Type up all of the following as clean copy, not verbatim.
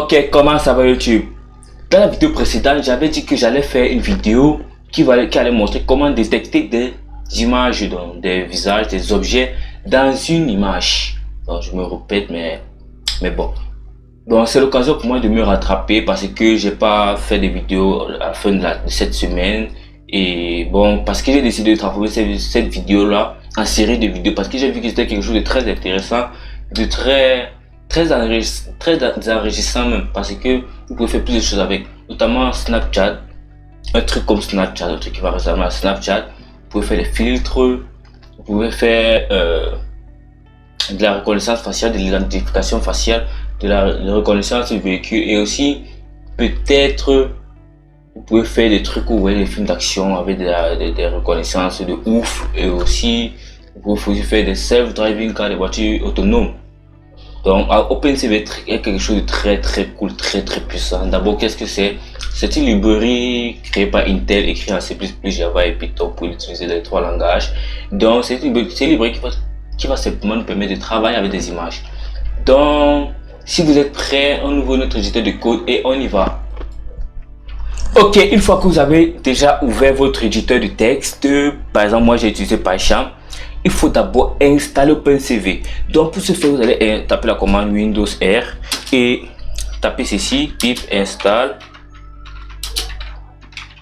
Ok, comment ça va YouTube? Dans la vidéo précédente, j'avais dit que j'allais faire une vidéo qui allait montrer comment détecter des images, donc des visages, des objets dans une image. Donc, je me répète, mais bon. Donc c'est l'occasion pour moi de me rattraper parce que j'ai pas fait de vidéo à la fin de cette semaine. Et bon, parce que j'ai décidé de transformer cette vidéo là en série de vidéos parce que j'ai vu que c'était quelque chose de très intéressant, de très enrichissant même, parce que vous pouvez faire plusieurs choses avec, notamment Snapchat, un truc comme Snapchat, un truc qui va ressembler à Snapchat. Vous pouvez faire des filtres, vous pouvez faire de la reconnaissance faciale, de l'identification faciale, de la reconnaissance du véhicule, et aussi peut-être vous pouvez faire des trucs où vous voyez des films d'action avec des reconnaissances de ouf, et aussi vous pouvez faire des self-driving cars, des voitures autonomes. Donc OpenCV est quelque chose de très cool, très puissant. D'abord, qu'est-ce que c'est? C'est une librairie créée par Intel, écrite en C++, Java et Python pour utiliser les trois langages. Donc c'est une librairie qui va simplement nous permettre de travailler avec des images. Donc si vous êtes prêts, on ouvre notre éditeur de code et on y va. Ok, une fois que vous avez déjà ouvert votre éditeur de texte, par exemple moi j'ai utilisé PyCharm, il faut d'abord installer OpenCV. Donc pour ce faire, vous allez taper la commande Windows R et taper ceci, pip install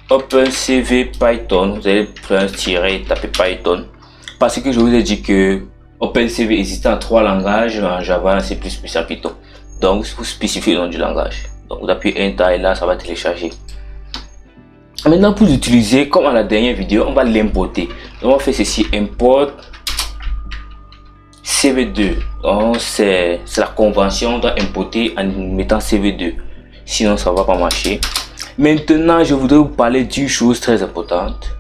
OpenCV Python. Vous allez prendre un tiret et taper Python, parce que je vous ai dit que OpenCV existe en trois langages, en Java, en C++ et en Python. Donc vous spécifiez le nom du langage. Donc vous appuyez Enter et là ça va télécharger. Maintenant pour l'utiliser, comme à la dernière vidéo, on va l'importer. Donc on fait ceci, import CV2. Donc c'est la convention, on doit importer en mettant CV2, sinon ça va pas marcher. Maintenant je voudrais vous parler d'une chose très importante.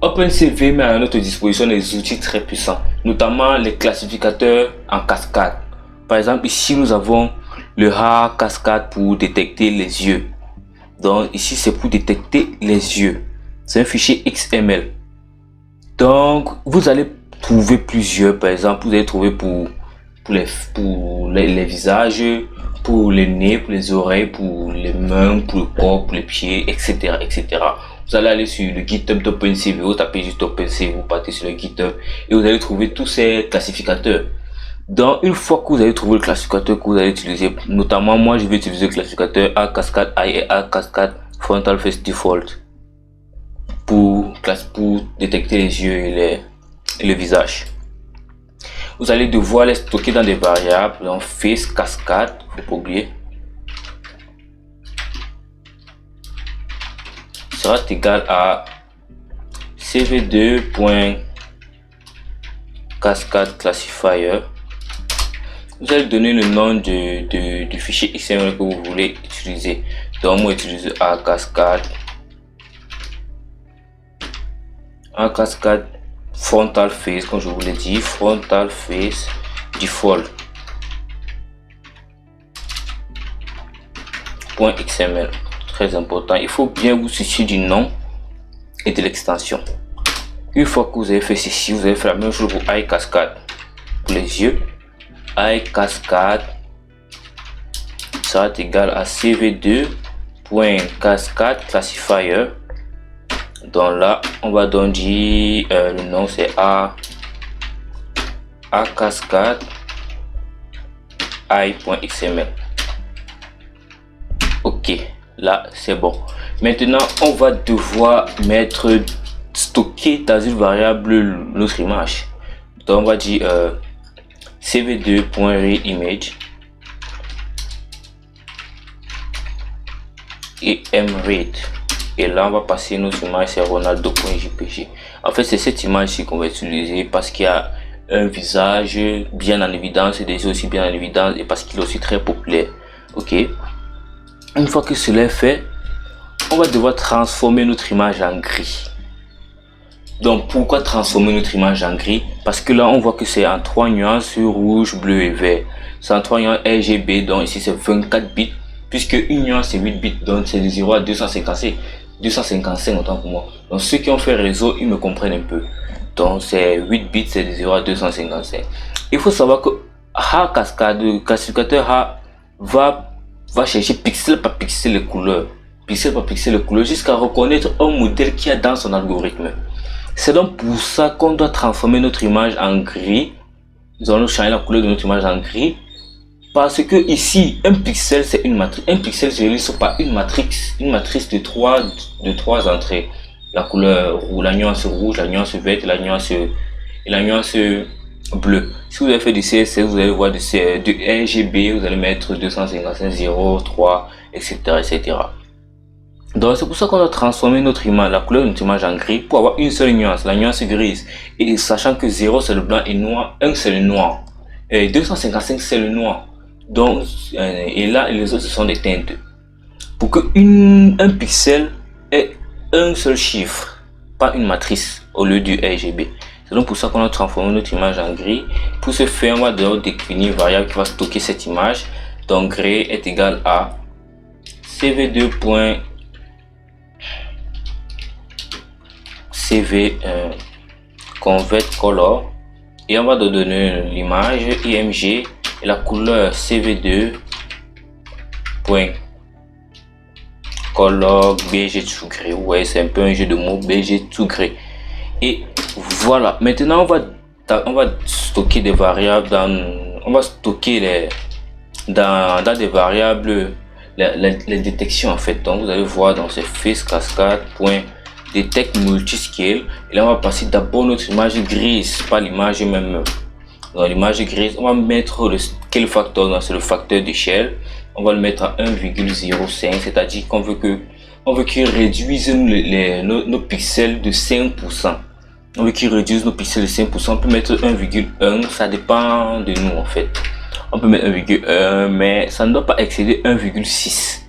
OpenCV met à notre disposition des outils très puissants, notamment les classificateurs en cascade. Par exemple ici nous avons le RAR cascade pour détecter les yeux. Donc ici c'est pour détecter les yeux, c'est un fichier XML. Donc vous allez trouver plusieurs, par exemple vous allez trouver pour les visages, pour les nez, pour les oreilles, pour les mains, pour le corps, pour les pieds, etc. Vous allez aller sur le GitHub d'OpenCV, vous tapez juste OpenCV, vous partez sur le GitHub et vous allez trouver tous ces classificateurs. Donc une fois que vous avez trouvé le classificateur que vous allez utiliser, notamment moi je vais utiliser le classificateur A Cascade Eye et A Cascade Frontal Face Default pour détecter les yeux et le visage. Vous allez devoir les stocker dans des variables, donc Face Cascade, faut pas oublier, sera égal à cv2.cascade classifier. Vous allez donner le nom du fichier XML que vous voulez utiliser. Donc moi j'utilise A cascade frontal face, comme je vous l'ai dit, frontal face default .xml. Très important, il faut bien vous soucier du nom et de l'extension. Une fois que vous avez fait ceci, vous allez faire la même chose pour Eye Cascade pour les yeux. Eye Cascade sera égal à cv2.cascade classifier. Donc là on va donc dire le nom c'est A cascade eye.xml. ok, là c'est bon. Maintenant on va devoir stocker dans une variable notre image. Donc on va dire cv2.readImage et mread, et là on va passer notre image, c'est ronaldo.jpg. En fait c'est cette image ci qu'on va utiliser parce qu'il y a un visage bien en évidence et des yeux aussi bien en évidence, et parce qu'il est aussi très populaire. Ok, une fois que cela est fait, on va devoir transformer notre image en gris. Donc pourquoi transformer notre image en gris? Parce que là on voit que c'est en 3 nuances, rouge, bleu et vert. C'est en 3 nuances RGB, donc ici c'est 24 bits, puisque une nuance c'est 8 bits, donc c'est de 0 à 255 autant pour moi. Donc ceux qui ont fait réseau, ils me comprennent un peu. Donc c'est 8 bits, c'est de 0 à 255. Il faut savoir que H cascade, le classificateur H va chercher pixel par pixel les couleurs, jusqu'à reconnaître un modèle qu'il y a dans son algorithme. C'est donc pour ça qu'on doit transformer notre image en gris. Nous allons changer la couleur de notre image en gris. Parce que ici, un pixel, c'est une matrice. Un pixel se réalise par une matrice de trois entrées. La couleur, la nuance rouge, la nuance verte et la nuance bleue. Si vous avez fait du CSS, vous allez voir du RGB, vous allez mettre 255, 0, 3, etc. etc. Donc c'est pour ça qu'on doit transformer notre image, la couleur de notre image en gris pour avoir une seule nuance, la nuance grise. Et sachant que 0 c'est le blanc et noir, 1 c'est le noir. Et 255 c'est le noir. Donc, et là les autres ce sont des teintes. Pour que un pixel ait un seul chiffre, pas une matrice au lieu du RGB. C'est donc pour ça qu'on a transformé notre image en gris. Pour ce faire, on va d'abord définir une variable qui va stocker cette image. Donc gris est égal à cv2.cv convert color et on va donner l'image img et la couleur cv2.color bg tout gris. Ouais, c'est un peu un jeu de mots, bg tout gris. Et voilà, maintenant on va stocker des variables on va stocker dans des variables les détections en fait. Donc vous allez voir dans ce face cascade.detect multiscale et là on va passer d'abord notre image grise, pas l'image même. Dans l'image grise, on va mettre le scale factor, c'est le facteur d'échelle. On va le mettre à 1,05, c'est-à-dire qu'on veut qu'il réduise nos pixels de 5%. On veut qu'il réduise nos pixels de 5%. On peut mettre 1,1, ça dépend de nous en fait. On peut mettre 1,1, mais ça ne doit pas excéder 1,6.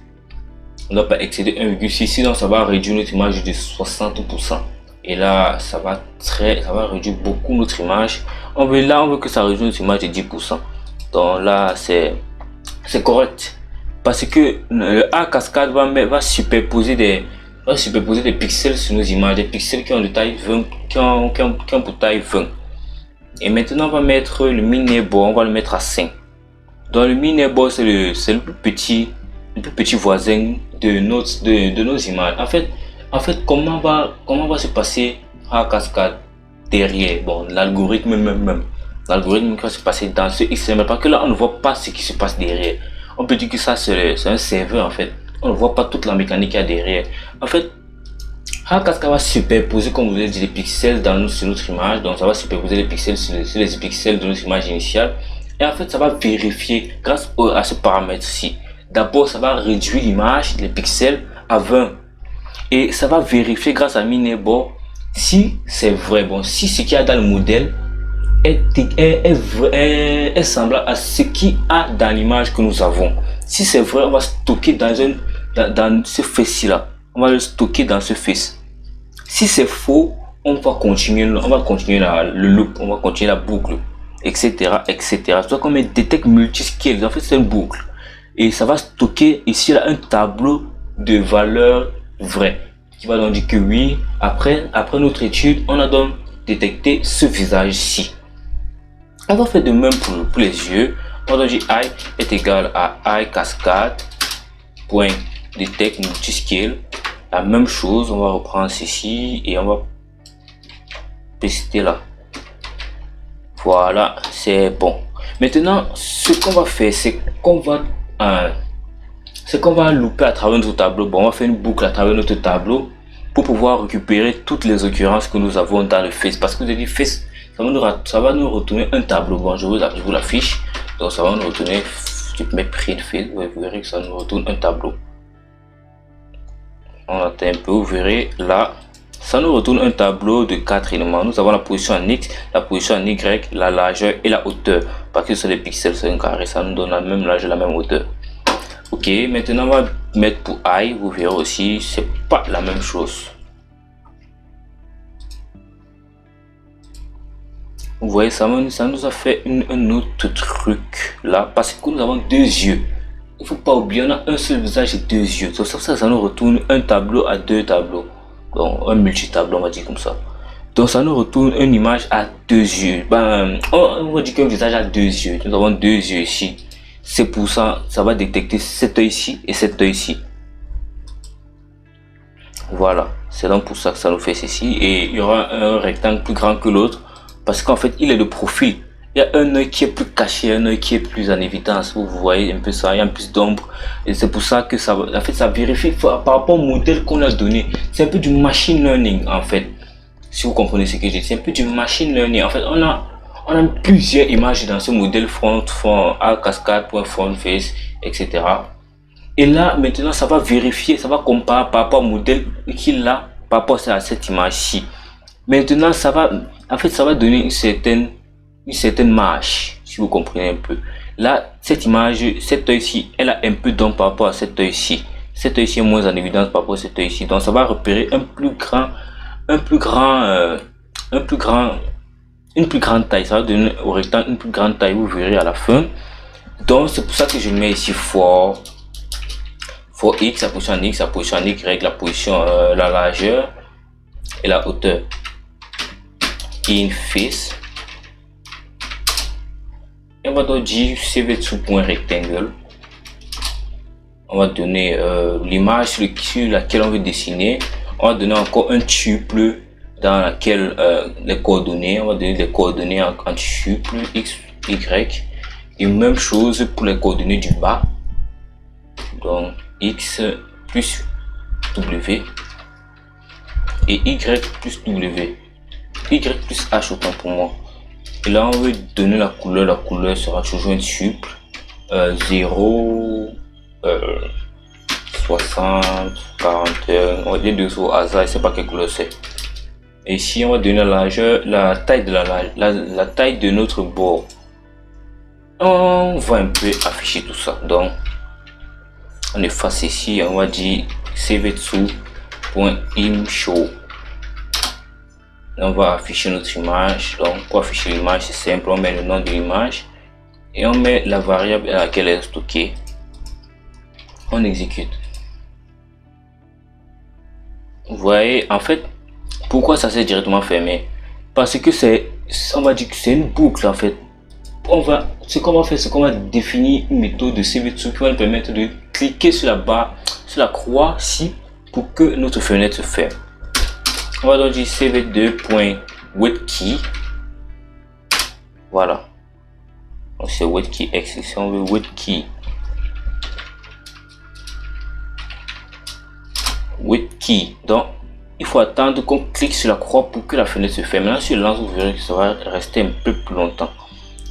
On ne doit pas excéder 1,6, sinon ça va réduire notre image de 60%. Et là, ça va réduire beaucoup notre image. On veut que ça réduise notre image de 10%. Donc là, c'est correct. Parce que le A cascade va superposer des pixels sur nos images, des pixels qui ont de taille 20, qui ont pour taille 20. Et maintenant, on va mettre le min-neighbor, on va le mettre à 5. Donc le min-neighbor, c'est le plus petit voisin de nos images. En fait, comment va se passer A cascade derrière? Bon, l'algorithme même. L'algorithme qui va se passer dans ce XML, parce que là, on ne voit pas ce qui se passe derrière. On peut dire que ça, c'est un serveur en fait. On ne voit pas toute la mécanique qu'il y a derrière. En fait, Cascade va superposer, comme vous avez dit, les pixels sur notre image. Donc, ça va superposer les pixels sur les pixels de notre image initiale. Et en fait, ça va vérifier grâce à ce paramètre-ci. D'abord, ça va réduire l'image, les pixels à 20. Et ça va vérifier grâce à min-neighbor si c'est vrai. Bon, si ce qu'il y a dans le modèle est semblable à ce qu'il y a dans l'image que nous avons. Si c'est vrai, on va stocker dans ce face là. On va le stocker dans ce face. Si c'est faux, on va continuer le loop, on va continuer la boucle, etc. etc. C'est ça qu'on met detect multiscale. En fait, c'est une boucle. Et ça va stocker ici là un tableau de valeurs vraies qui va donc dire que oui, après notre étude, on a donc détecté ce visage-ci. On va faire de même pour les yeux. On va dire i est égal à i cascade.detect multiscale. La même chose, on va reprendre ceci et on va paster là. Voilà, c'est bon. Maintenant, ce qu'on va faire, c'est qu'on va louper à travers notre tableau. Bon, on va faire une boucle à travers notre tableau pour pouvoir récupérer toutes les occurrences que nous avons dans le face. Parce que vous avez dit face, ça va nous retourner un tableau. Bon, je vous l'affiche. Donc, ça va nous retourner, je mets print face, vous verrez que ça nous retourne un tableau. On attend un peu, vous verrez là, ça nous retourne un tableau de 4 éléments. Nous avons la position en X, la position en Y, la largeur et la hauteur. Parce que c'est des pixels, c'est un carré, ça nous donne la même largeur, la même hauteur. Ok, maintenant on va mettre pour I, vous verrez aussi, c'est pas la même chose. Vous voyez, ça nous a fait un autre truc là, parce que nous avons deux yeux. Il ne faut pas oublier, on a un seul visage et deux yeux. C'est pour ça que ça nous retourne un tableau à deux tableaux. Donc un multi-tableau, on va dire comme ça. Donc ça nous retourne une image à deux yeux. On va dire qu'un visage a deux yeux. Nous avons deux yeux ici. C'est pour ça, ça va détecter cet œil-ci et cet œil-ci. Voilà, c'est donc pour ça que ça nous fait ceci. Et il y aura un rectangle plus grand que l'autre parce qu'en fait, il est de profil. Il y a un œil qui est plus caché, un œil qui est plus en évidence. Vous voyez un peu ça, il y a un plus d'ombre. Et c'est pour ça que ça, en fait, ça vérifie par rapport au modèle qu'on a donné. C'est un peu du machine learning, en fait. Si vous comprenez ce que je dis, c'est un peu du machine learning. En fait, on a plusieurs images dans ce modèle front, à cascade, front face, etc. Et là, maintenant, ça va vérifier, ça va comparer par rapport au modèle qu'il a, par rapport à cette image-ci. Maintenant, ça va, en fait, ça va donner une certaine marge, si vous comprenez un peu. Là, cette image, cet œil-ci, elle a un peu d'ombre par rapport à cet œil-ci. Cet œil-ci est moins en évidence par rapport à cet œil-ci. Donc, ça va repérer une plus grande taille. Ça va donner au rectangle une plus grande taille, vous verrez à la fin. Donc, c'est pour ça que je mets ici for X, la position en X, la position en Y, la position, la largeur et la hauteur. In face. Et on va donc dire cv2.rectangle. On va donner l'image sur laquelle on veut dessiner. On va donner encore un tuple dans laquelle les coordonnées. On va donner les coordonnées en tuple x, y. Et même chose pour les coordonnées du bas. Donc x plus w et y plus w. Y plus h autant pour moi. Et là, on veut donner la couleur. La couleur sera toujours un tuple 0, 60, 41. On va dire deux au hasard, je sais pas quelle couleur c'est. Et ici, on va donner la largeur, la taille de la taille de notre bord. On va un peu afficher tout ça. Donc, on efface ici. On va dire cv2.imshow. On va afficher notre image. Donc pour afficher l'image, c'est simple, on met le nom de l'image et on met la variable à laquelle elle est stockée. On exécute. Vous voyez, en fait, pourquoi ça s'est directement fermé? Parce que on va dire que c'est une boucle en fait. Ce qu'on va faire, c'est qu'on va définir une méthode de cv2 qui va nous permettre de cliquer sur la barre, sur la croix ci pour que notre fenêtre se ferme. On va donc dire cv2.widthKey. Voilà. Donc c'est widthKey X. Si on veut widthKey. widthKey. Donc il faut attendre qu'on clique sur la croix pour que la fenêtre se ferme. Maintenant, sur le lance, vous verrez que ça va rester un peu plus longtemps.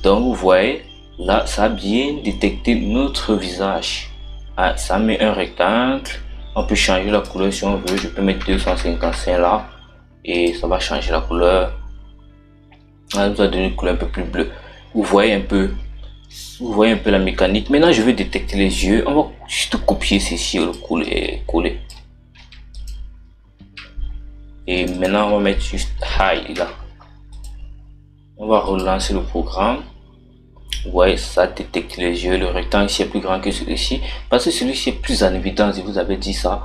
Donc vous voyez, là, ça a bien détecté notre visage. Ah, ça met un rectangle. On peut changer la couleur si on veut. Je peux mettre 255 là. Et ça va changer la couleur. Ça nous a donné une couleur un peu plus bleue. Vous voyez un peu la mécanique. Maintenant, je vais détecter les yeux. On va juste copier ceci, le coller. Et maintenant, on va mettre juste high là. On va relancer le programme. Vous voyez, ça détecte les yeux. Le rectangle ici est plus grand que celui-ci. Parce que celui-ci est plus en évidence. Je vous avais dit ça.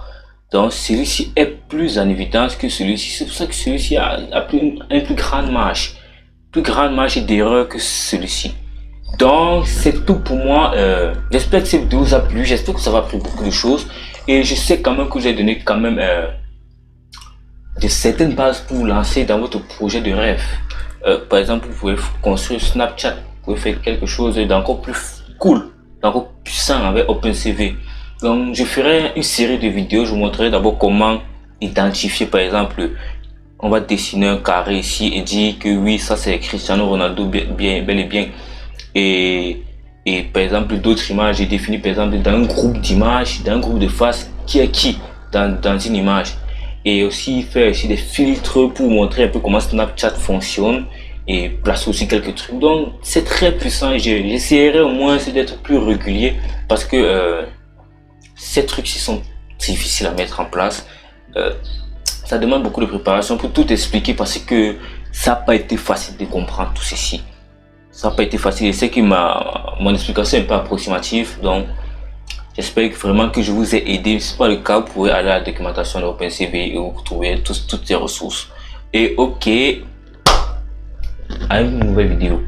Donc celui-ci est plus en évidence que celui-ci. C'est pour ça que celui-ci a une plus grande marge. Plus grande marge d'erreur que celui-ci. Donc c'est tout pour moi. J'espère que cette vidéo vous a plu. J'espère que ça va apprendre beaucoup de choses. Et je sais quand même que j'ai donné quand même de certaines bases pour vous lancer dans votre projet de rêve. Par exemple, vous pouvez construire Snapchat. Vous pouvez faire quelque chose d'encore plus cool, d'encore puissant avec OpenCV. Donc je ferai une série de vidéos. Je vous montrerai d'abord comment identifier, par exemple, on va dessiner un carré ici et dire que oui, ça c'est Cristiano Ronaldo bel et bien. Et par exemple d'autres images, j'ai défini par exemple dans un groupe d'images, dans un groupe de faces, qui est qui dans une image. Et aussi faire aussi des filtres pour montrer un peu comment Snapchat fonctionne et placer aussi quelques trucs. Donc c'est très puissant. J'essaierai au moins d'être plus régulier parce que ces trucs-ci sont difficiles à mettre en place. Ça demande beaucoup de préparation pour tout expliquer parce que ça n'a pas été facile de comprendre tout ceci. Ça n'a pas été facile. Je sais que mon explication est un peu approximative. Donc j'espère vraiment que je vous ai aidé. Si ce n'est pas le cas, vous pouvez aller à la documentation de OpenCV et vous trouver toutes les ressources. Et ok, à une nouvelle vidéo.